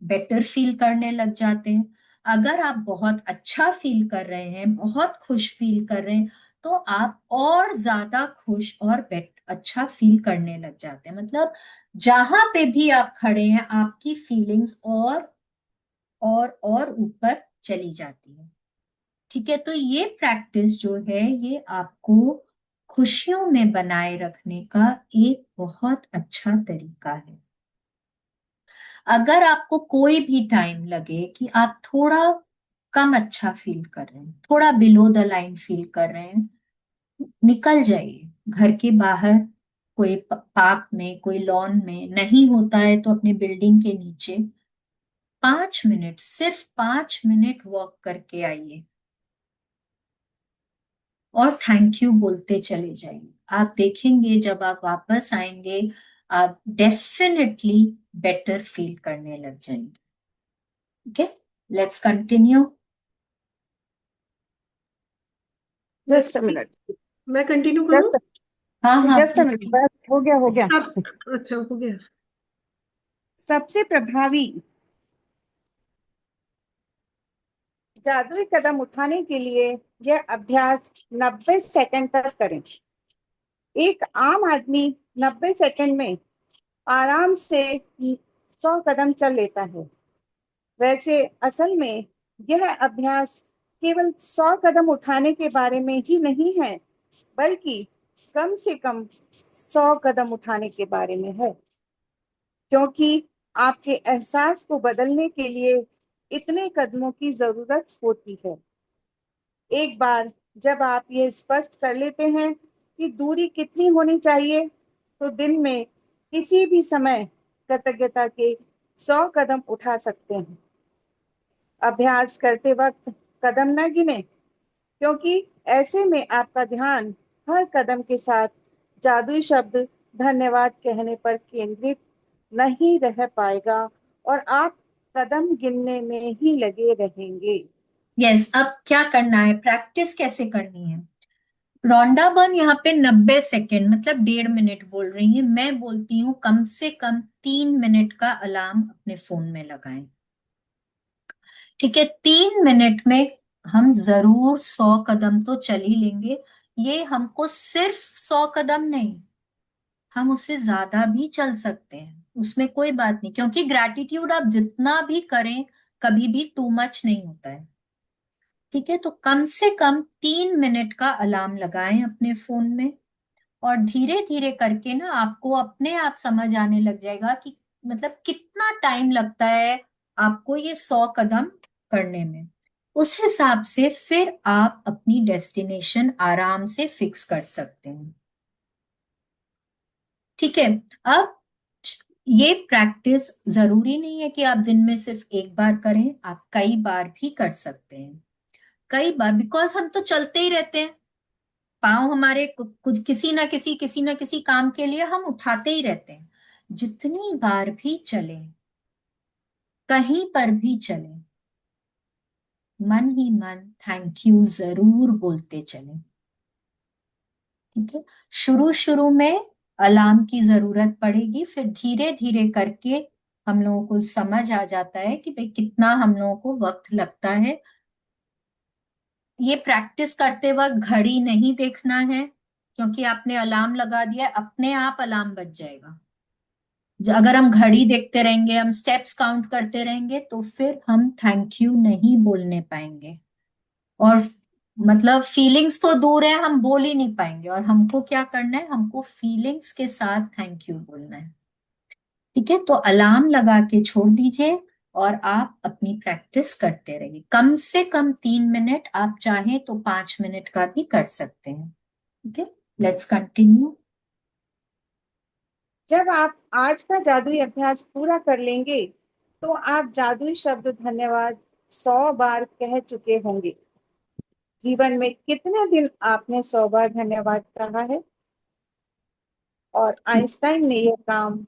बेटर फील करने लग जाते हैं। अगर आप बहुत अच्छा फील कर रहे हैं, बहुत खुश फील कर रहे हैं, तो आप और ज्यादा खुश और अच्छा फील करने लग जाते हैं। मतलब जहां पे भी आप खड़े हैं, आपकी फीलिंग्स और ऊपर चली जाती है। ठीक है, तो ये प्रैक्टिस जो है ये आपको खुशियों में बनाए रखने का एक बहुत अच्छा तरीका है। अगर आपको कोई भी टाइम लगे कि आप थोड़ा कम अच्छा फील कर रहे हैं, थोड़ा बिलो द लाइन फील कर रहे हैं, निकल जाइए घर के बाहर, कोई पार्क में, कोई लॉन में, नहीं होता है तो अपने बिल्डिंग के नीचे 5 मिनट, सिर्फ 5 मिनट वॉक करके आइए और थैंक यू बोलते चले जाइए। आप देखेंगे जब आप वापस आएंगे, आप डेफिनेटली बेटर फील करने लग जाएंगे। Okay, let's continue. Just a minute, मैं कंटिन्यू करूं? हाँ हाँ, जस्ट अ प्लीज। मिनट, बस हो गया हो गया। अच्छा, हो गया। सबसे प्रभावी जादुई कदम उठाने के लिए यह अभ्यास 90 सेकंड तक करें। एक आम आदमी 90 सेकंड में आराम से 100 कदम चल लेता है। वैसे असल में यह अभ्यास केवल 100 कदम उठाने के बारे में ही नहीं है, बल्कि कम से कम 100 कदम उठाने के बारे में है, क्योंकि आपके एहसास को बदलने के लिए इतने कदमों की जरूरत होती है। एक बार जब आप ये स्पष्ट कर लेते हैं कि दूरी कितनी होनी चाहिए, तो दिन में किसी भी समय कृतज्ञता के 100 कदम उठा सकते हैं। अभ्यास करते वक्त कदम न गिने, क्योंकि ऐसे में आपका ध्यान हर कदम के साथ जादुई शब्द धन्यवाद कहने पर केंद्रित नहीं रह पाएगा और आप कदम गिनने में ही लगे रहेंगे। यस, अब क्या करना है, प्रैक्टिस कैसे करनी है। रोंडा बर्न यहाँ पे 90 सेकेंड मतलब 1.5 मिनट बोल रही है, मैं बोलती हूँ कम से कम 3 मिनट का अलार्म अपने फोन में लगाएं। ठीक है, 3 मिनट में हम जरूर 100 कदम तो चल ही लेंगे। ये हमको सिर्फ 100 कदम नहीं, हम उससे ज्यादा भी चल सकते हैं, उसमें कोई बात नहीं, क्योंकि ग्रैटिट्यूड आप जितना भी करें कभी भी टू मच नहीं होता है। ठीक है, तो कम से कम 3 मिनट का अलार्म लगाएं अपने फोन में, और धीरे धीरे करके ना आपको अपने आप समझ आने लग जाएगा कि मतलब कितना टाइम लगता है आपको ये 100 कदम करने में। उस हिसाब से फिर आप अपनी डेस्टिनेशन आराम से फिक्स कर सकते हैं। ठीक है, अब ये प्रैक्टिस जरूरी नहीं है कि आप दिन में सिर्फ एक बार करें, आप कई बार भी कर सकते हैं। कई बार, बिकॉज हम तो चलते ही रहते हैं, पाँव हमारे कुछ किसी ना किसी काम के लिए हम उठाते ही रहते हैं। जितनी बार भी चले, कहीं पर भी चले, मन ही मन थैंक यू जरूर बोलते चले। ठीक है, शुरू शुरू में अलार्म की जरूरत पड़ेगी, फिर धीरे धीरे करके हम लोगों को समझ आ जाता है कि भाई कितना हम लोगों को वक्त लगता है। ये प्रैक्टिस करते वक्त घड़ी नहीं देखना है, क्योंकि आपने अलार्म लगा दिया, अपने आप अलार्म बज जाएगा। अगर हम घड़ी देखते रहेंगे, हम स्टेप्स काउंट करते रहेंगे, तो फिर हम थैंक यू नहीं बोलने पाएंगे, और मतलब फीलिंग्स तो दूर है, हम बोल ही नहीं पाएंगे। और हमको क्या करना है, हमको फीलिंग्स के साथ थैंक यू बोलना है। ठीक है, तो अलार्म लगा के छोड़ दीजिए और आप अपनी प्रैक्टिस करते रहिए। कम से कम 3 मिनट, आप चाहें तो 5 मिनट का भी कर सकते हैं। ठीक है, लेट्स कंटिन्यू। जब आप आज का जादुई अभ्यास पूरा कर लेंगे, तो आप जादुई शब्द धन्यवाद 100 बार कह चुके होंगे। जीवन में कितने दिन आपने 100 बार धन्यवाद कहा है? और आइंस्टाइन ने यह काम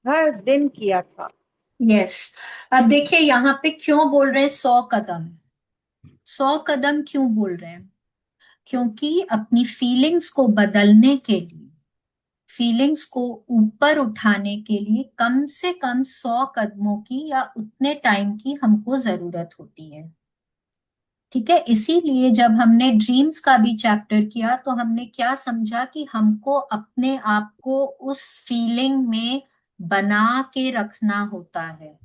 हर दिन किया था। यस, अब देखिए यहाँ पे क्यों बोल रहे हैं 100 कदम। 100 कदम क्यों बोल रहे हैं, क्योंकि अपनी फीलिंग्स को बदलने के लिए, फीलिंग्स को ऊपर उठाने के लिए कम से कम 100 कदमों की या उतने टाइम की हमको जरूरत होती है। ठीक है, इसीलिए जब हमने ड्रीम्स का भी चैप्टर किया तो हमने क्या समझा कि हमको अपने आप को उस फीलिंग में बना के रखना होता है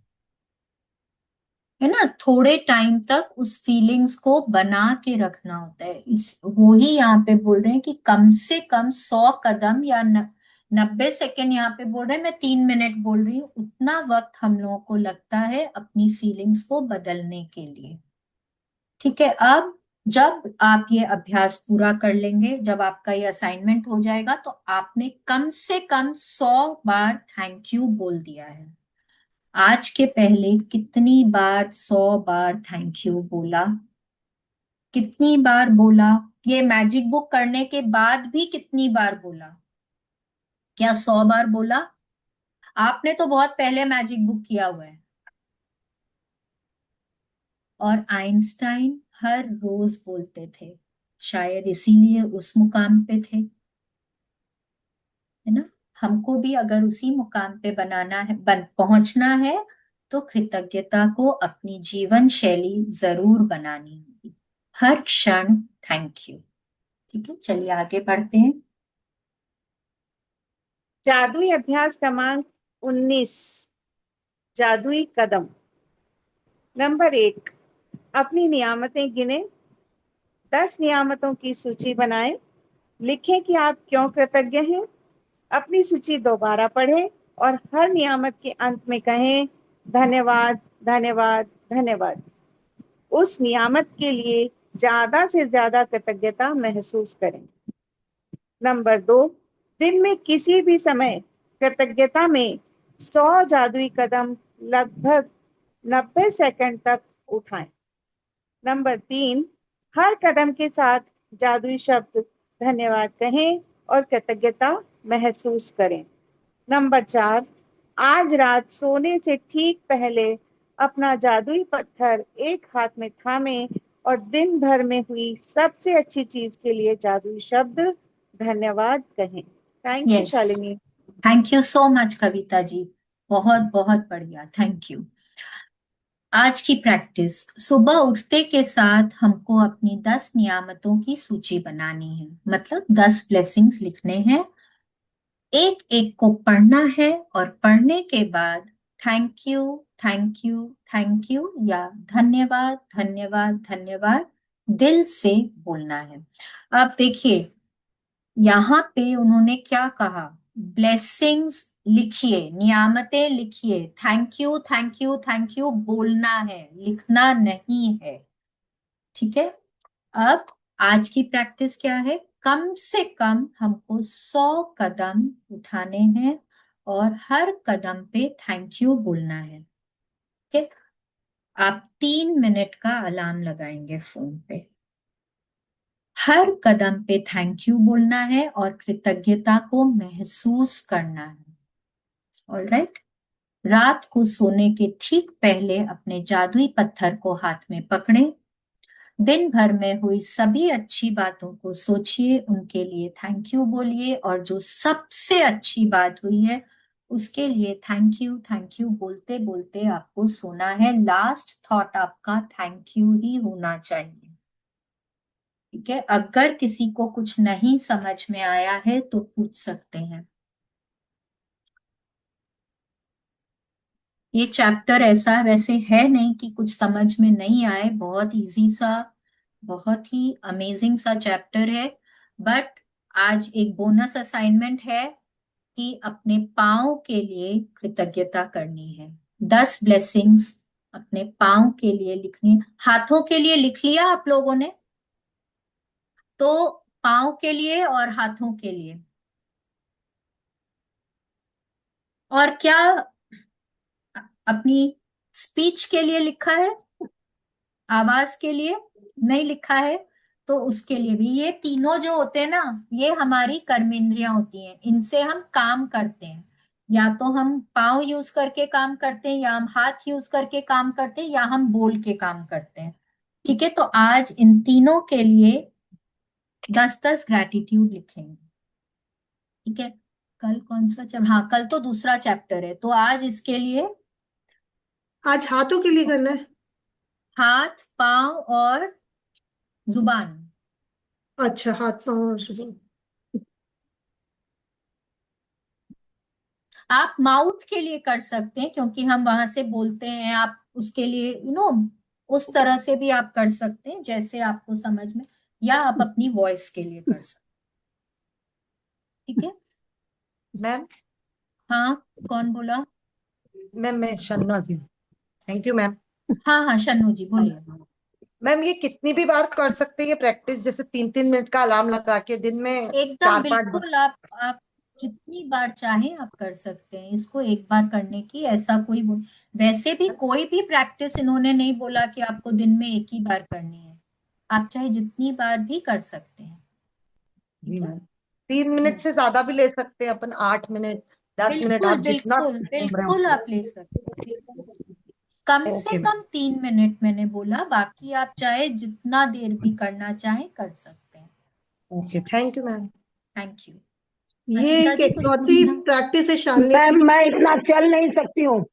ना, थोड़े टाइम तक उस फीलिंग्स को बना के रखना होता है। इस वो ही यहाँ पे बोल रहे हैं कि कम से कम 100 कदम या 90 सेकेंड, यहाँ पे बोल रहे हैं, मैं 3 मिनट बोल रही हूँ, उतना वक्त हम लोगों को लगता है अपनी फीलिंग्स को बदलने के लिए। ठीक है, अब जब आप ये अभ्यास पूरा कर लेंगे, जब आपका ये असाइनमेंट हो जाएगा, तो आपने कम से कम 100 बार थैंक यू बोल दिया है। आज के पहले कितनी बार 100 बार थैंक यू बोला? कितनी बार बोला? ये मैजिक बुक करने के बाद भी कितनी बार बोला? क्या 100 बार बोला? आपने तो बहुत पहले मैजिक बुक किया हुआ है। और आइंस्टाइन हर रोज बोलते थे, शायद इसीलिए उस मुकाम पे थे, है ना। हमको भी अगर उसी मुकाम पे बनाना है, पहुंचना है, तो कृतज्ञता को अपनी जीवन शैली जरूर बनानी होगी। हर क्षण थैंक यू। ठीक है, चलिए आगे बढ़ते हैं। जादुई अभ्यास क्रमांक 19, जादुई कदम। नंबर 1, अपनी नियामतें गिने। 10 नियामतों की सूची बनाएं। लिखें कि आप क्यों कृतज्ञ हैं। अपनी सूची दोबारा पढ़ें और हर नियामत के अंत में कहें धन्यवाद, धन्यवाद, धन्यवाद। उस नियामत के लिए ज्यादा से ज्यादा कृतज्ञता महसूस करें। नंबर 2, दिन में किसी भी समय कृतज्ञता में 100 जादुई कदम लगभग 90 सेकंड तक उठाएं। नंबर 3, हर कदम के साथ जादुई शब्द धन्यवाद कहें और कृतज्ञता महसूस करें। नंबर 4, आज रात सोने से ठीक पहले अपना जादुई पत्थर एक हाथ में थामें और दिन भर में हुई सबसे अच्छी चीज के लिए जादुई शब्द धन्यवाद कहें। Thank you yes, Shalini. Thank you so much Kavita ji, बहुत बहुत बढ़िया, थैंक यू। आज की प्रैक्टिस, सुबह उठते के साथ हमको अपनी 10 नियामतों की सूची बनानी है, मतलब 10 ब्लेसिंग्स लिखने हैं। एक एक को पढ़ना है और पढ़ने के बाद thank you, thank you, thank you या धन्यवाद, धन्यवाद, धन्यवाद दिल से बोलना है। अब देखिए, यहाँ पे उन्होंने क्या कहा, ब्लेसिंग्स लिखिए, नियामतें लिखिए, thank you, thank you, thank you बोलना है, लिखना नहीं है। ठीक है, अब आज की प्रैक्टिस क्या है, कम से कम हमको 100 कदम उठाने हैं और हर कदम पे थैंक यू बोलना है। ठीक है, आप 3 मिनट का अलार्म लगाएंगे फोन पे, हर कदम पे थैंक यू बोलना है और कृतज्ञता को महसूस करना है। ऑलराइट, रात को सोने के ठीक पहले अपने जादुई पत्थर को हाथ में पकड़ें। दिन भर में हुई सभी अच्छी बातों को सोचिए, उनके लिए थैंक यू बोलिए, और जो सबसे अच्छी बात हुई है उसके लिए थैंक यू बोलते बोलते आपको सोना है। लास्ट थॉट आपका थैंक यू ही होना चाहिए। ठीक है, अगर किसी को कुछ नहीं समझ में आया है तो पूछ सकते हैं। ये चैप्टर ऐसा वैसे है नहीं कि कुछ समझ में नहीं आए, बहुत इजी सा, बहुत ही अमेजिंग सा चैप्टर है। बट आज एक बोनस असाइनमेंट है कि अपने पाँव के लिए कृतज्ञता करनी है। 10 ब्लेसिंग्स अपने पाँव के लिए लिखनी है। हाथों के लिए लिख लिया आप लोगों ने? तो पाँव के लिए और हाथों के लिए, और क्या अपनी स्पीच के लिए लिखा है? आवाज के लिए नहीं लिखा है? तो उसके लिए भी, ये तीनों जो होते हैं ना, ये हमारी कर्मेंद्रियां होती हैं, इनसे हम काम करते हैं। या तो हम पाँव यूज करके काम करते हैं, या हम हाथ यूज करके काम करते हैं, या हम बोल के काम करते हैं। ठीक है, तो आज इन तीनों के लिए 10-10 ग्रैटिट्यूड लिखेंगे। ठीक है, कल कौन सा चैप्टर, हाँ कल तो दूसरा चैप्टर है, तो आज इसके लिए आज हाथों के लिए करना है। हाथ, पाँव और जुबान। अच्छा, हाथ पाँव और जुबान। आप माउथ के लिए कर सकते हैं क्योंकि हम वहां से बोलते हैं, आप उसके लिए उस तरह से भी आप कर सकते हैं जैसे आपको समझ में, या आप अपनी वॉइस के लिए कर सकते हैं। ठीक है। मैम हाँ, कौन बोला? मैम मैं शन्नू। Thank you ma'am. हाँ हाँ, शन्नू जी बोलिए। मैम ये कितनी भी बार कर सकते हैं ये प्रैक्टिस, जैसे 3-3 मिनट का अलार्म लगा के दिन में एकदम 4-5 बार? बिल्कुल, आप जितनी बार चाहें आप कर सकते हैं इसको। एक बार करने की ऐसा कोई वैसे भी कोई भी प्रैक्टिस इन्होंने नहीं बोला कि आपको दिन में एक ही बार करनी है। आप चाहे जितनी बार भी कर सकते हैं। जी ठीक है। मैम। 3 मिनट से ज्यादा भी ले सकते हैं अपन, 8 मिनट, 10 मिनट, बिल्कुल आप जितना बिल्कुल घूम रहे बिल्कुल, हो। आप ले सकते हैं। कम से ओके कम 3 मिनट मैंने बोला, बाकी आप चाहे जितना देर भी करना चाहें कर सकते हैं। Okay, thank you ma'am. Thank you. ये अनीता एक जी कुछ इकलौती पूछना? प्रैक्टिस है शालिनी मैम की। मैं इतना चल नहीं सकती हूँ,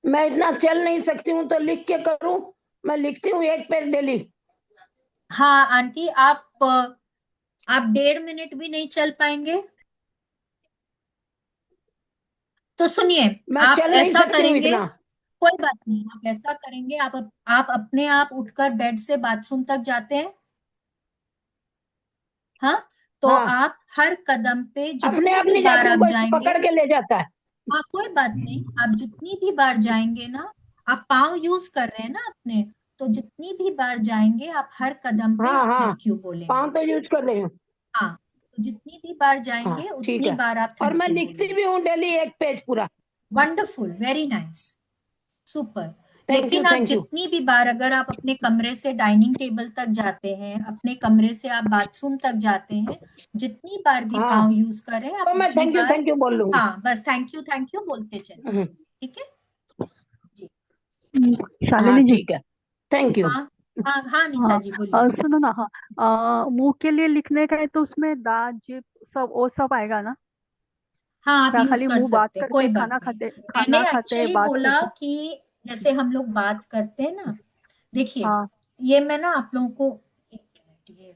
मैं इतना चल नहीं सकती हूँ, तो लिख के करूँ? मैं लिखती हूँ 1 पेज डेली। हाँ आंटी, आप 1.5 मिनट भी नहीं चल पाएंगे तो सुनिए, मैं आप चल नहीं ऐसा सकती हूँ करेंगे। इतना। कोई बात नहीं, आप ऐसा करेंगे, आप अपने आप उठकर बेड से बाथरूम तक जाते हैं। हाँ, तो हाँ, आप हर कदम पे अपने जितनी आप भी नहीं बार जाती हूँ, आप कोई जाएंगे, पकड़ के ले जाता है। हाँ कोई बात नहीं, आप जितनी भी बार जाएंगे ना, आप पाँव यूज कर रहे हैं ना अपने, तो जितनी भी बार जाएंगे आप हर कदम पे हाँ आप हाँ, थैंक यू बोलेंगे। पाँव तो यूज कर रही हूँ। हाँ, तो जितनी भी बार हाँ जाएंगे ठीक उतनी है। बार आप और मैं थैंक यू लिखती बोलेंगे। भी हूँ डेली 1 पेज पूरा। Wonderful, very nice, super. Thank you, लेकिन आप थैंक यू। जितनी भी बार, अगर आप अपने कमरे से डाइनिंग टेबल तक जाते हैं, अपने कमरे से आप बाथरूम तक जाते हैं, जितनी बार भी हाँ, पाँव यूज करें आप तो मैं उतनी बार, थैंक यू बोल लूंगी। हाँ बस थैंक यू बोलते चले। हम्म, ठीक है जी। हाँ शालिनी जी। ठीक है, थैंक यू। हाँ हाँ हाँ, नीता हाँ, जी बोलिए। सुनो ना। हाँ, मुंह के लिए लिखने का है तो उसमें दांत जिप सब वो सब आएगा ना? हाँ, आप या यूज खाली कर मुंह बात सकते हैं, कोई करके बात नहीं। मैंने खाना खाते एक्चुअली बात बोला करते? कि जैसे हम लोग बात करते हैं ना, देखिए, हाँ ये मैं ना आप लोगों को, एक मिनट, ये